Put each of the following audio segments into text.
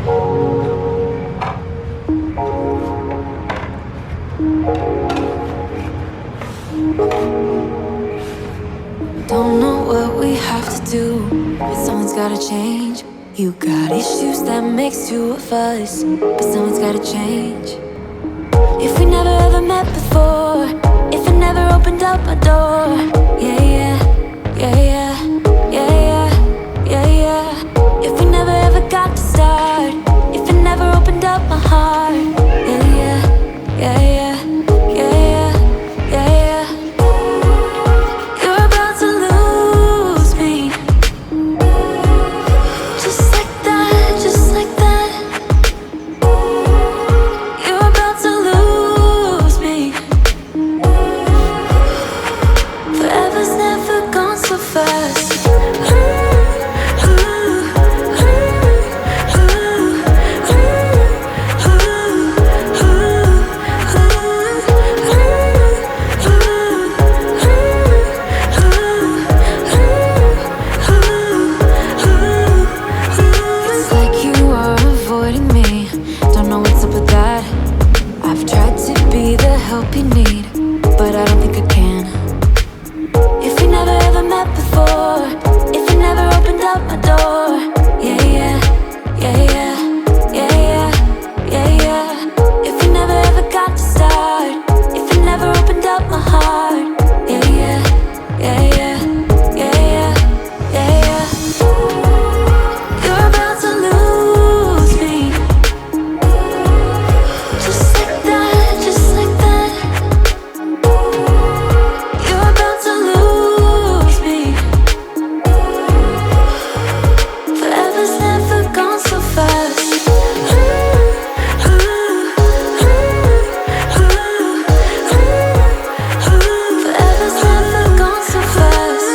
Don't know what we have to do, but someone's gotta change. You got issues that makes you a fuss, but someone's gotta change. If we never ever met before, if I never opened up my door, yeah, yeah, yeah, yeah, yeah, yeah, yeah, yeah. If we never ever got to start, if I never opened up my heart, yeah, yeah, yeah, yeah, yeah, yeah, yeah, yeah. You're about to lose me, just like that, just like that. You're about to lose me. Forever's never gone so fast. It's like you are avoiding me. Don't know what's up with that. I've tried to be the help you need, but I don't think I can. If we never ever met before, if I never opened up my door, yeah, yeah, yeah, yeah, yeah, yeah, yeah, yeah. If we never ever got to start, if I never opened up my heart, yeah, yeah, yeah, yeah, yeah, yeah, yeah, yeah. You're about to lose me, just like that, just like that. You're about to lose me. Forever's never gone so fast. Forever's never gone so fast.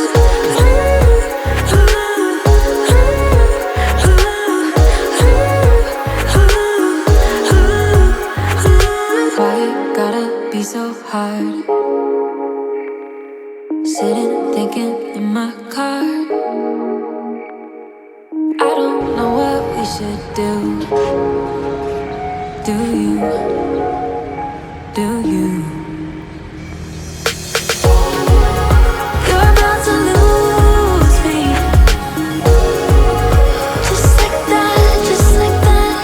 Why you gotta be so hard? Sitting thinking in my car. I don't know what we should do. Do you? Do you? You're about to lose me, just like that, just like that.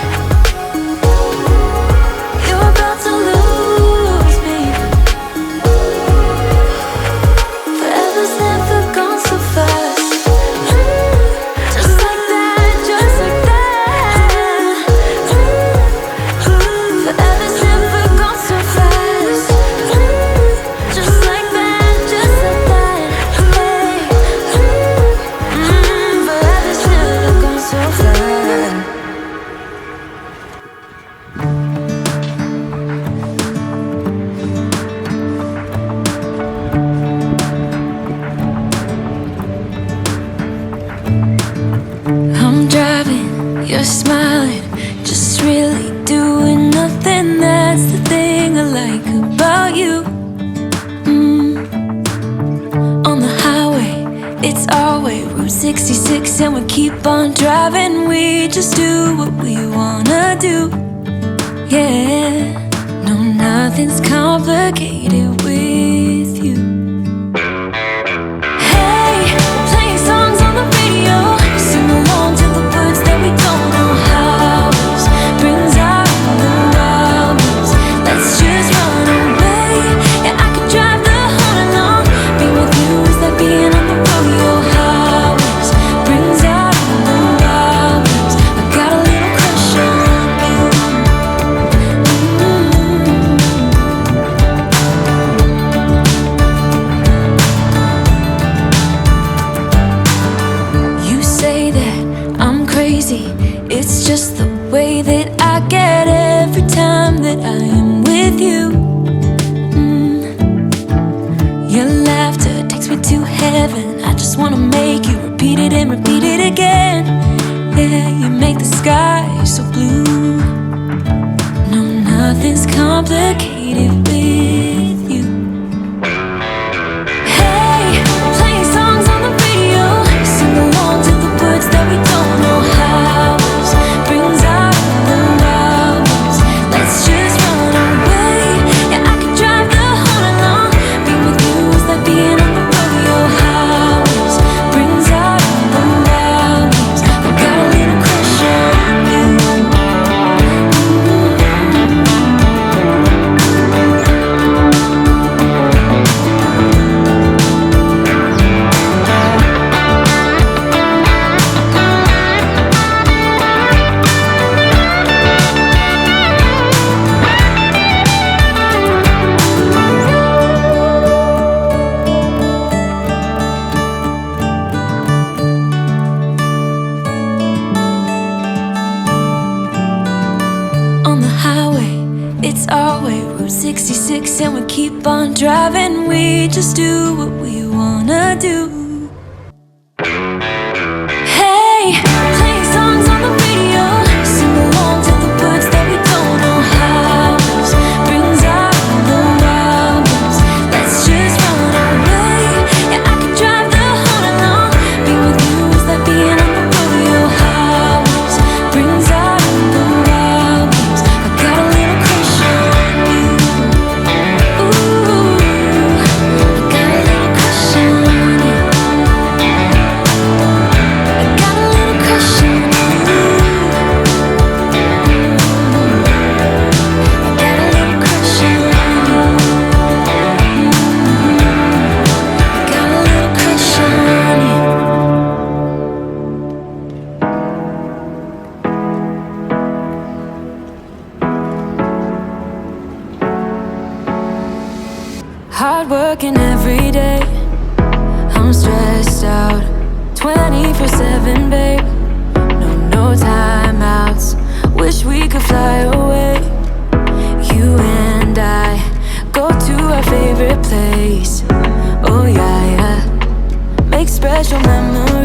You're about to lose me. Forever's never gone so fast. Just like that, just like that. Forever's never gone so fast. Just like that, just like that. Hey. Forever's never gone so fast. I'm driving, you're smiling, just really doing nothing. That's the thing I like about you. On the highway, it's our way, Route 66, and we keep on driving. We just do what we wanna do. Yeah, no, nothing's complicated with you. Hey, playing songs on the radio, sing along to the words that we don't know how. Brings out the wildness. Let's just run away. Yeah, I could drive the whole night long. Being with you is like being on the rodeo highways. Brings out the wildness. I got a little crush on you. You say that I'm crazy. It's just the way that I get every time that I am with you. Your laughter takes me to heaven. I just wanna make you repeat it and repeat it again. Yeah, you make the sky so blue. No, nothing's complicated with you. Hey, playing songs on the radio, sing along to the words that we don't know how. Brings out It's our way, Route 66, and we keep on driving. We just do what we wanna do. Hey, playing songs on the radio, sing along to the words that we don't know how. Brings out the wild. Let's just run away. Yeah, I could drive the whole night long. Being with you is like being on the rodeo house. Brings out the wild. I got a little crush on you. Ooh, I got a little crush on you. I got a little crush on you. I got a little crush on you. I got a little crush on you. Hard working every day, I'm stressed out 24/7, babe. No timeouts. Wish we could fly away. You and I go to our favorite place. Oh yeah, yeah. Make special memories.